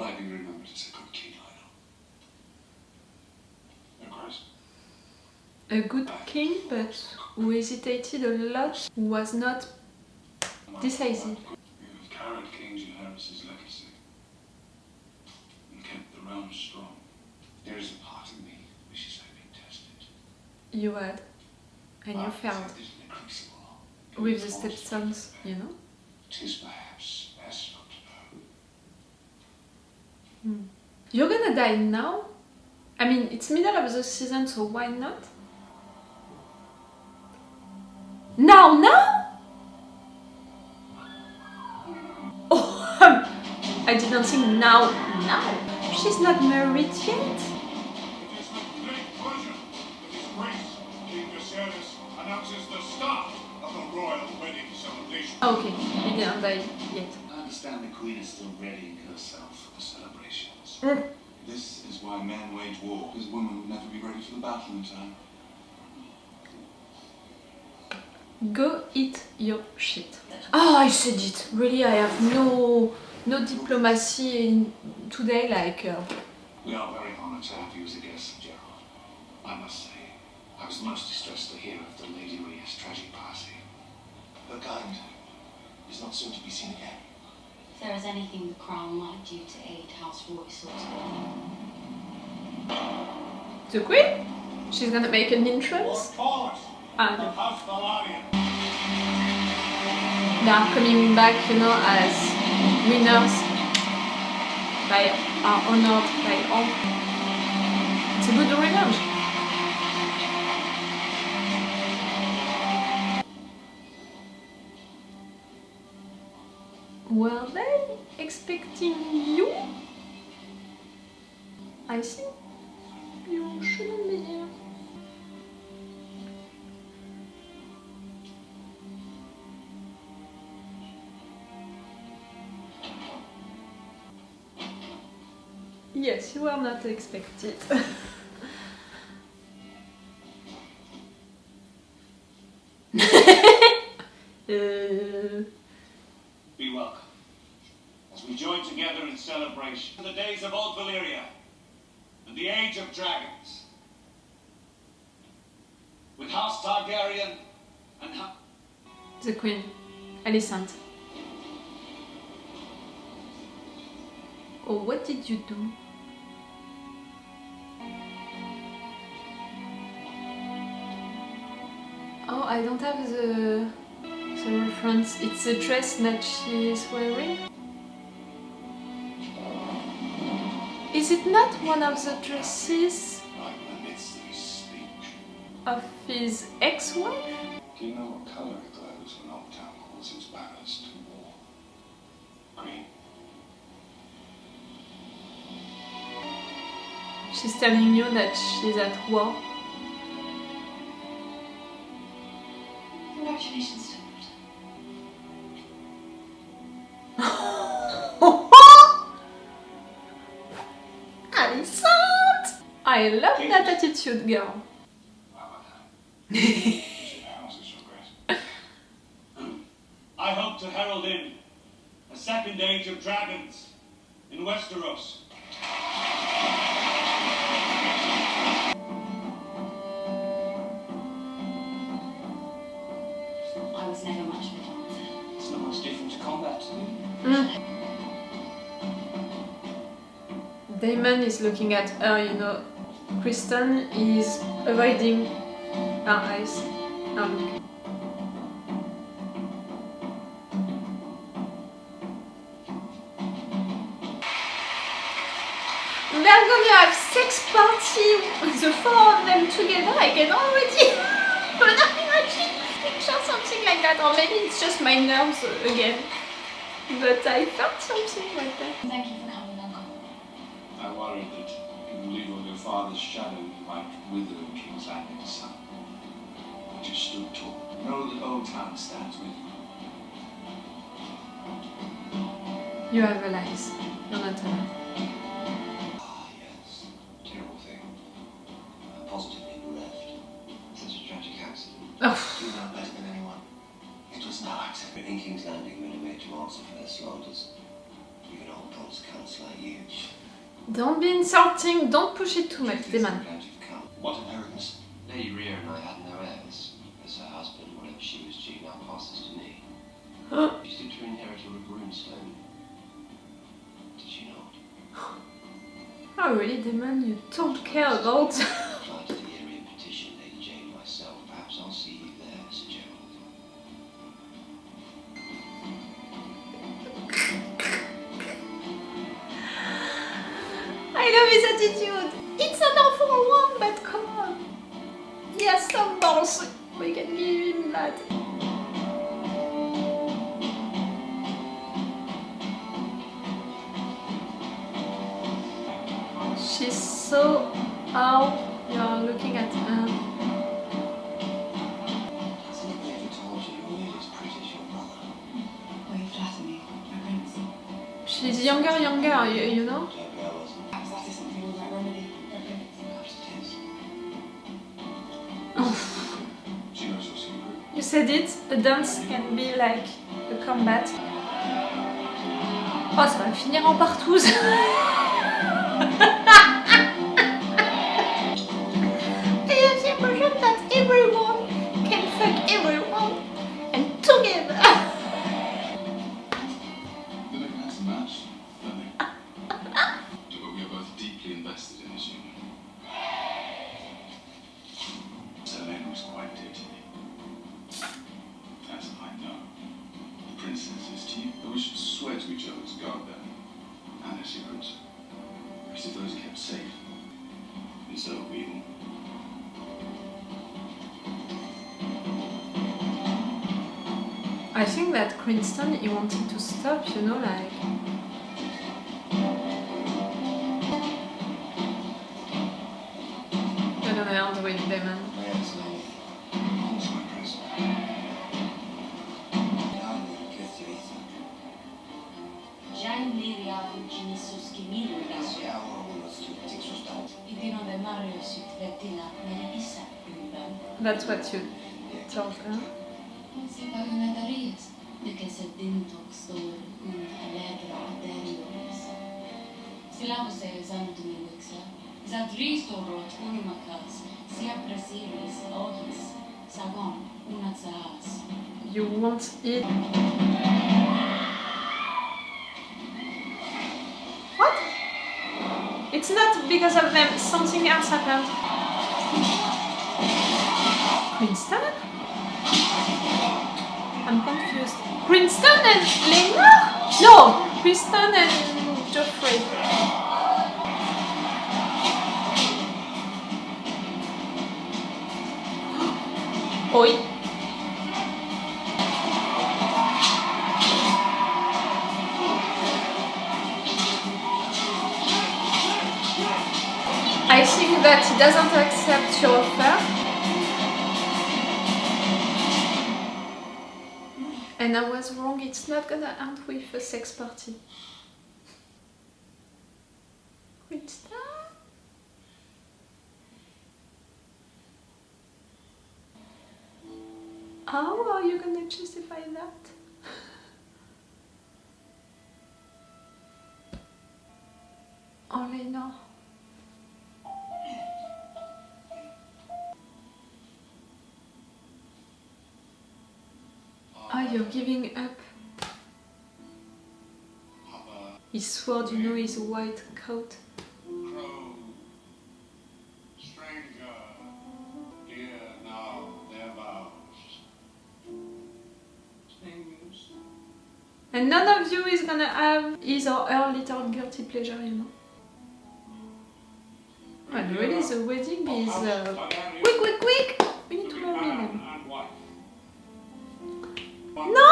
But I've been remembered as a good king, Lionel. Of course. A good king, but who hesitated a lot, who was not decisive. You've carried King Jaehaerys' legacy and kept the realm strong. There is a part of me wishes I'd been tested. You had, and you failed. With the Stepstones, you know? 'Tis perhaps best not to know. You're gonna die now? I mean, it's middle of the season, so why not? Now? Oh, I didn't think now. She's not married yet. It is with great pleasure that His Grace, King Jaehaerys, announces the start of the royal wedding celebration. Okay, he didn't die yet. I understand the Queen is still readying herself for the celebrations. This is why men wage war, because women would never be ready for the battle in time. Go eat your shit. Oh, I said it. Really, I have no diplomacy today, like... We are very honoured to have you as a guest, Gerald. I must say, I was most distressed to hear of the Lady Rhea's tragic passing. Her kind is not soon to be seen again. If there is anything the Crown might do to aid House Royce's The Queen? She's gonna make an entrance? And they are coming back, you know, as winners. They are honored by all. It's a good revenge. Were they expecting you? I see. You shouldn't be here. Yes, you were not expected. Be welcome, as we join together in celebration for the days of old Valyria and the age of dragons. With House Targaryen and The Queen, Alicent. Oh, what did you do? Oh, I don't have the reference. It's a dress that she is wearing. Is it not one of the dresses of his ex-wife? Do you know what colour it glows when Old Town calls its banners to war? Green. She's telling you that she's at war. Congratulations, Daemon. Alicent! I love that attitude, girl. I hope to herald in a second age of dragons in Westeros. I was never much of a dancer. It's not much different to combat. Daemon is looking at her, you know. Criston is avoiding her eyes. Her look. They're gonna have sex party, the four of them together. I can already imagine picture something like that, or maybe it's just my nerves again. But I felt something like that. Thank you for coming, Uncle. I worried that in the legal of your father's shadow you might wither in King's Landing sun. But you stood tall. Know that Old Town stands with you. You have realized you're not alone. Ah, yes. Terrible thing. Positively bereft. Such a tragic accident. Oh. You know better than anyone. It was no accident. In King's Landing, men are made to answer for their slanders. Even old bronze cunts like you. Don't be insulting, don't push it too much, Daemon. What inheritance? Lady Rhea and I had no heirs, as her husband, whatever she was due, now passes to me. She stood to inherit a runestone. Did she not? Oh really, Daemon, you don't care about... Applied to the area petition, Lady Jane, myself. Perhaps I'll see you there, Sir Gerald. I love his attitude. It's an awful one, but come on. He has some balls. We can give him that. She's so... Oh, you're looking at her. Hasn't anybody ever told you you're nearly as pretty as your brother? Oh, you flatter me, my prince. She's younger, you know? Maybe I wasn't. Perhaps that is something we might remedy, my prince. Perhaps it is. She knows your secret. You said it, a dance can be like a combat. Oh, ça va finir en partouze. I have the impression that everyone can fuck everyone and together. They make a handsome match, don't they? But we are both deeply invested in this union. Selene was quite dear to me. As I know. The princess is to you. But we should swear to each other to guard them and their secrets. Because if those are kept safe, then so are we all. I think that Criston, he wanted to stop, you know, like... I don't know, the way Daemon. Yes, no. Also my present. Now we will get to Ethan. Già in neri avugini soschimiri Sì, uno stick sostanza. I dino de Mario si tvettina nel isa ympäri. That's what you told her. Se pavimentaries, mikä se dintok stor lägre arterios. Sillä se santumiliksi. Isät riistorot unimakas, siempre siris ohis, sagon unatsahas. You want it. What? It's not because of them, something else happened. Criston? I'm confused. Criston and Rhaenyra? No! Criston and Joffrey. Oi. I think that he doesn't accept your offer. And I was wrong, it's not gonna end with a sex party. Criston? How are you gonna justify that? Only no. Ah, you're giving up. His sword, you know, his white coat. Crow, stranger, hear now their vows. Things. And none of you is gonna have his or her little guilty pleasure, you know. And really, the wedding is... Quick! We need to marry them. No!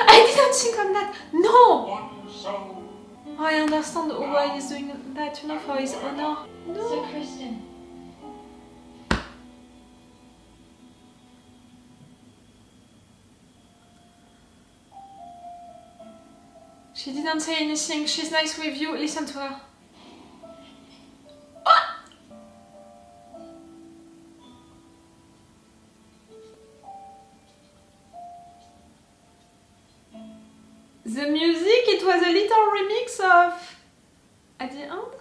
I didn't think on that. No! I understand why he's doing that, you know, for his honor. Sir No. Criston. She didn't say anything. She's nice with you. Listen to her. The music, it was a little remix of at the end.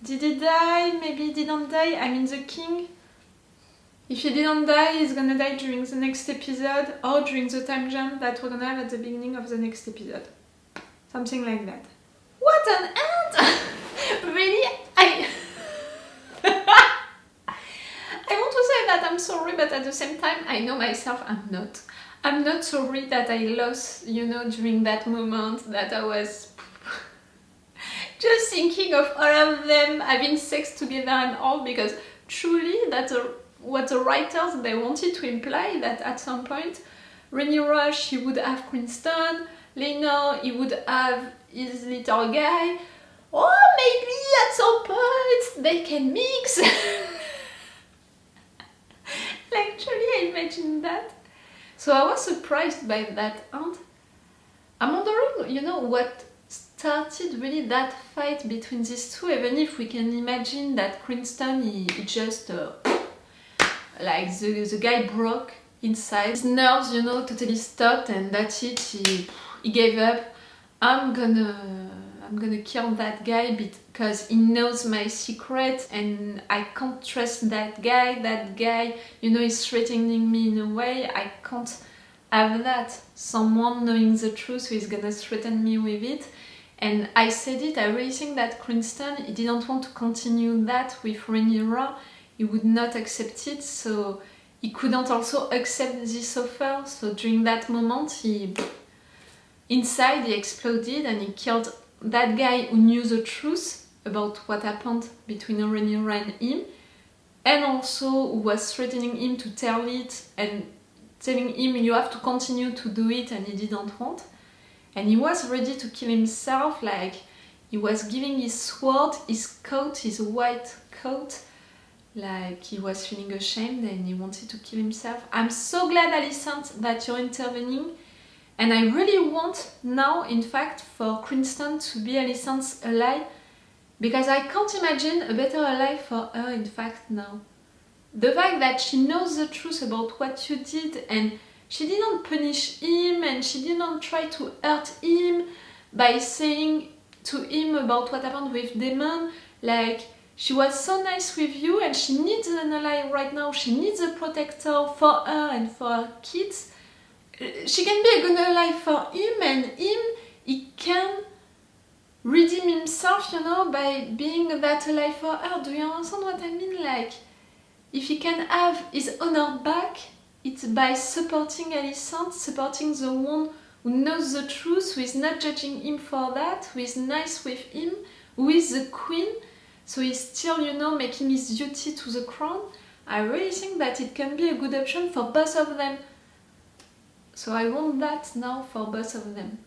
Did he die? Maybe he didn't die. I mean the king. If he didn't die, he's gonna die during the next episode or during the time jump that we're gonna have at the beginning of the next episode. Something like that. What an end! Really? I want to say that I'm sorry, but at the same time, I know myself I'm not. I'm not sorry that I lost, you know, during that moment that I was just thinking of all of them having sex together and all, because truly that's what the writers, they wanted to imply, that at some point Rhaenyra, she would have Criston, Laenor, he would have his little guy, or maybe at some point they can mix. Like truly I imagined that. So I was surprised by that end. I'm wondering, you know, what started really that fight between these two, even if we can imagine that Criston, he just like the guy broke inside. His nerves, you know, totally stopped, and that's it, he gave up. I'm gonna kill that guy because he knows my secret and I can't trust that guy. That guy, you know, is threatening me in a way. I can't have that. Someone knowing the truth who is gonna threaten me with it. And I said it, I really think that Criston, he didn't want to continue that with Rhaenyra. He would not accept it, so he couldn't also accept this offer. So during that moment, inside he exploded and he killed that guy who knew the truth about what happened between Rhaenyra and him, and also who was threatening him to tell it and telling him you have to continue to do it, and he didn't want. And he was ready to kill himself, like he was giving his sword, his coat, his white coat, like he was feeling ashamed and he wanted to kill himself. I'm so glad, Alicent, that you're intervening. And I really want now, in fact, for Criston to be Alicent's ally, because I can't imagine a better ally for her, in fact, now. The fact that she knows the truth about what you did, and she didn't punish him, and she didn't try to hurt him by saying to him about what happened with Daemon. Like, she was so nice with you, and she needs an ally right now. She needs a protector for her and for her kids. She can be a good ally for him, and he can redeem himself, you know, by being that ally for her. Do you understand what I mean? Like, if he can have his honor back, it's by supporting Alicent, supporting the one who knows the truth, who is not judging him for that, who is nice with him, who is the queen, so he's still, you know, making his duty to the crown. I really think that it can be a good option for both of them. So I want that now for both of them.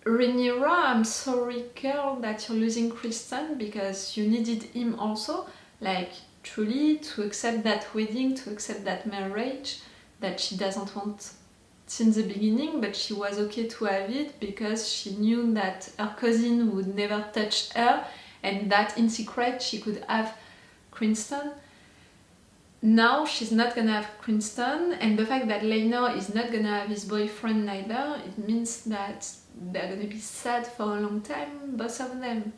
Rhaenyra, I'm sorry, girl, that you're losing Criston, because you needed him also, like, truly, to accept that wedding, to accept that marriage that she doesn't want since the beginning, but she was okay to have it because she knew that her cousin would never touch her, and that in secret she could have Criston. Now she's not gonna have Criston, and the fact that Laenor is not gonna have his boyfriend neither, it means that they're gonna be sad for a long time, both of them.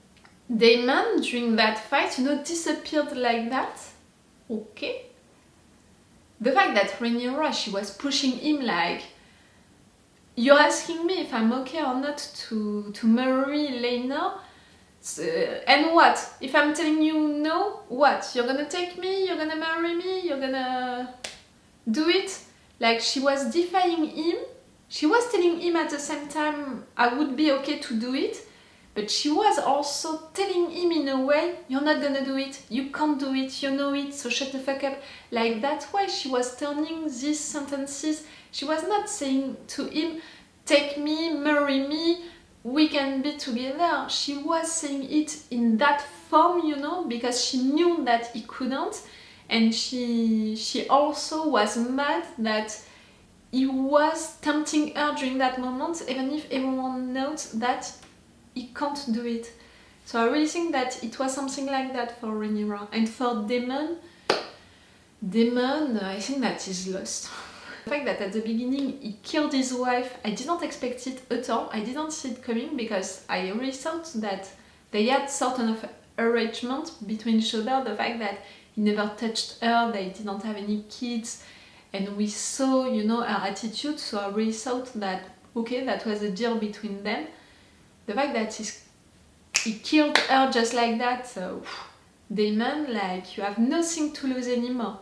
Daemon, during that fight, you know, disappeared like that. Okay. The fact that Rhaenyra, she was pushing him like, you're asking me if I'm okay or not to marry Laenor? And what? If I'm telling you no, what? You're gonna take me? You're gonna marry me? You're gonna do it? Like, she was defying him. She was telling him at the same time I would be okay to do it, but she was also telling him in a way, you're not gonna do it, you can't do it, you know it, so shut the fuck up. Like, that's why she was turning these sentences. She was not saying to him, take me, marry me, we can be together. She was saying it in that form, you know, because she knew that he couldn't, and she also was mad that he was tempting her during that moment, even if everyone knows that he can't do it. So I really think that it was something like that for Rhaenyra. And for Daemon, I think that he's lost. The fact that at the beginning he killed his wife, I didn't expect it at all. I didn't see it coming because I really thought that they had sort of arrangement between each other. The fact that he never touched her, they didn't have any kids, and we saw, you know, her attitude, so I really thought that, okay, that was a deal between them. The fact that he killed her just like that, so Daemon, like, you have nothing to lose anymore.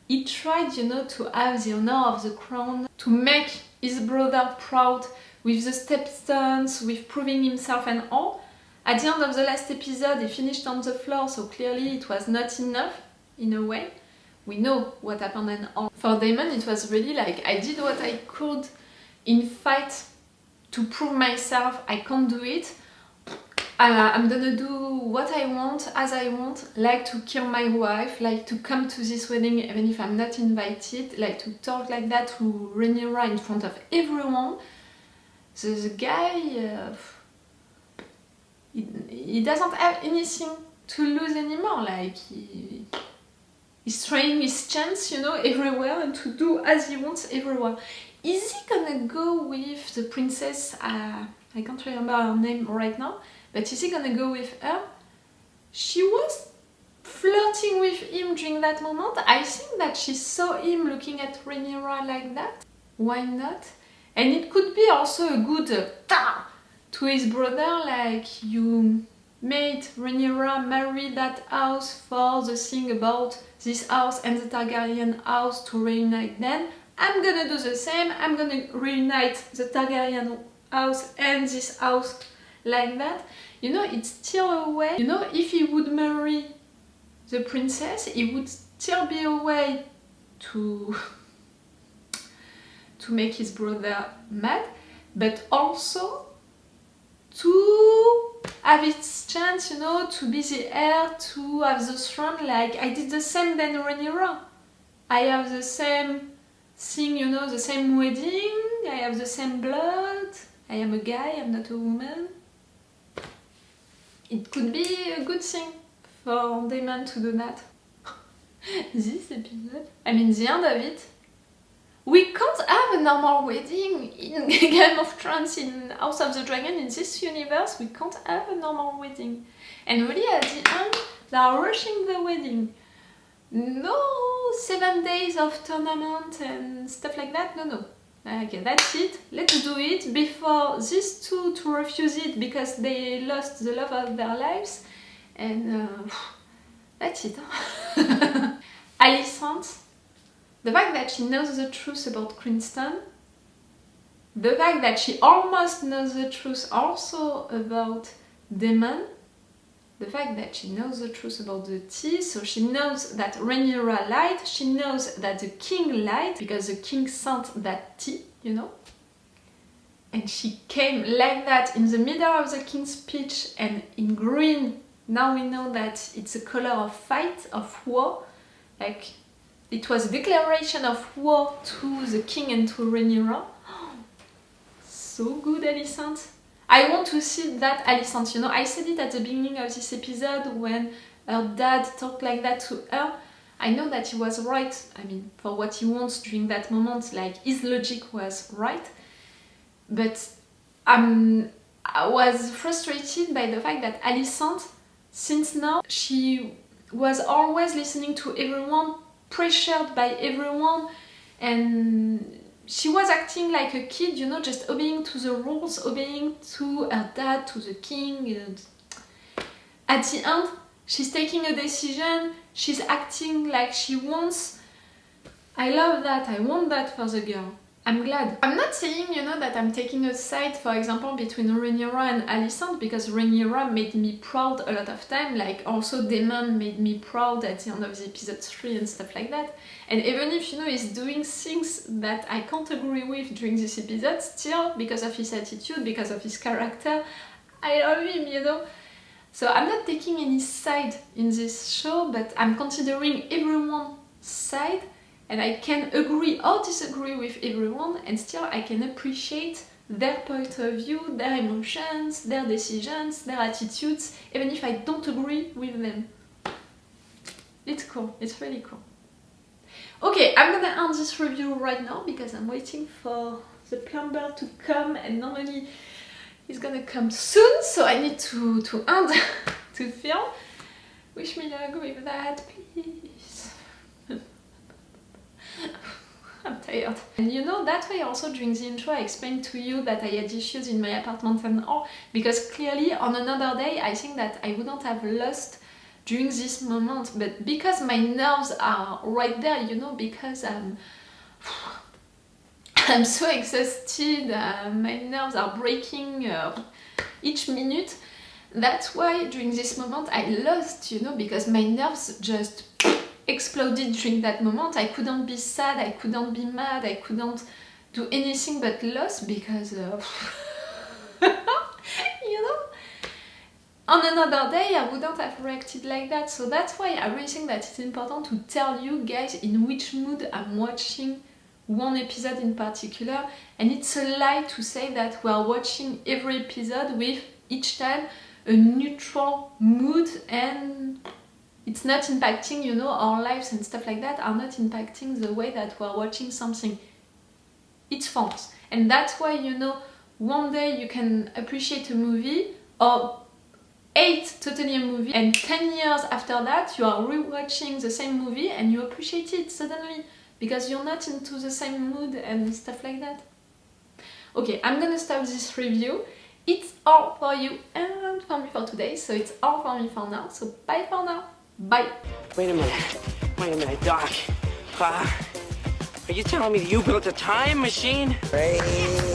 He tried, you know, to have the honor of the crown, to make his brother proud with the Stepstones, with proving himself and all. At the end of the last episode, he finished on the floor, so clearly it was not enough, in a way. We know what happened and all. For Daemon, it was really like, I did what I could in fight to prove myself, I can't do it. I'm gonna do what I want, as I want, like to kill my wife, like to come to this wedding even if I'm not invited, like to talk like that to Rhaenyra in front of everyone. So the guy, he doesn't have anything to lose anymore, like he's trying his chance, you know, everywhere and to do as he wants everywhere. Is he gonna go with the princess, I can't remember her name right now, but is he gonna go with her? She was flirting with him during that moment. I think that she saw him looking at Rhaenyra like that. Why not? And it could be also a good to his brother, like, you made Rhaenyra marry that house for the thing about this house and the Targaryen house to reunite them. I'm gonna do the same. I'm gonna reunite the Targaryen house and this house like that. You know, it's still a way. You know, if he would marry the princess, it would still be a way to make his brother mad, but also to have its chance, you know, to be the heir, to have the throne. Like, I did the same than Rhaenyra. I have the same thing, you know, the same wedding, I have the same blood, I am a guy, I'm not a woman. It could be a good thing for Daemon to do that. This episode, I mean the end of it, we can't have a normal wedding in Game of Thrones, in House of the Dragon, in this universe. We can't have a normal wedding. And really at the end, they are rushing the wedding. No 7 days of tournament and stuff like that, no. Okay, that's it, let's do it before these two to refuse it because they lost the love of their lives. And that's it. Alicent, the fact that she knows the truth about Criston, the fact that she almost knows the truth also about Daemon, the fact that she knows the truth about the tea, so she knows that Rhaenyra lied, she knows that the king lied because the king sent that tea, you know, and she came like that in the middle of the king's speech and in green. Now we know that it's a color of fight, of war, like it was a declaration of war to the king and to Rhaenyra. So good, Alicent. I want to see that Alicent, you know, I said it at the beginning of this episode when her dad talked like that to her. I know that he was right, I mean, for what he wants during that moment, like his logic was right. But I was frustrated by the fact that Alicent, since now, she was always listening to everyone, pressured by everyone, and she was acting like a kid, you know, just obeying to the rules, obeying to her dad, to the king. And at the end, she's taking a decision, she's acting like she wants. I love that, I want that for the girl. I'm glad. I'm not saying, you know, that I'm taking a side, for example, between Rhaenyra and Alicent, because Rhaenyra made me proud a lot of time, like also Daemon made me proud at the end of the episode 3 and stuff like that. And even if, you know, he's doing things that I can't agree with during this episode, still, because of his attitude, because of his character, I love him, you know. So I'm not taking any side in this show, but I'm considering everyone's side. And I can agree or disagree with everyone, and still I can appreciate their point of view, their emotions, their decisions, their attitudes, even if I don't agree with them. It's cool, it's really cool. Okay, I'm gonna end this review right now because I'm waiting for the plumber to come, and normally he's gonna come soon, so I need to end to film. Wish me luck with that, please. I'm tired. And you know, that way also during the intro I explained to you that I had issues in my apartment and all, because clearly on another day I think that I wouldn't have lost during this moment, but because my nerves are right there, you know, because I'm so exhausted, my nerves are breaking each minute. That's why during this moment I lost, you know, because my nerves just exploded during that moment. I couldn't be sad, I couldn't be mad, I couldn't do anything but lost because you know, on another day I wouldn't have reacted like that. So that's why I really think that it's important to tell you guys in which mood I'm watching one episode in particular, and it's a lie to say that we are watching every episode with each time a neutral mood and it's not impacting, you know, our lives and stuff like that are not impacting the way that we're watching something. It's fun. And that's why, you know, one day you can appreciate a movie or hate totally a movie, and 10 years after that you are rewatching the same movie and you appreciate it suddenly because you're not into the same mood and stuff like that. Okay, I'm gonna stop this review. It's all for you and for me for today, so it's all for me for now. So bye for now. Bye. Wait a minute, Doc. Are you telling me that you built a time machine? Rhaenyra.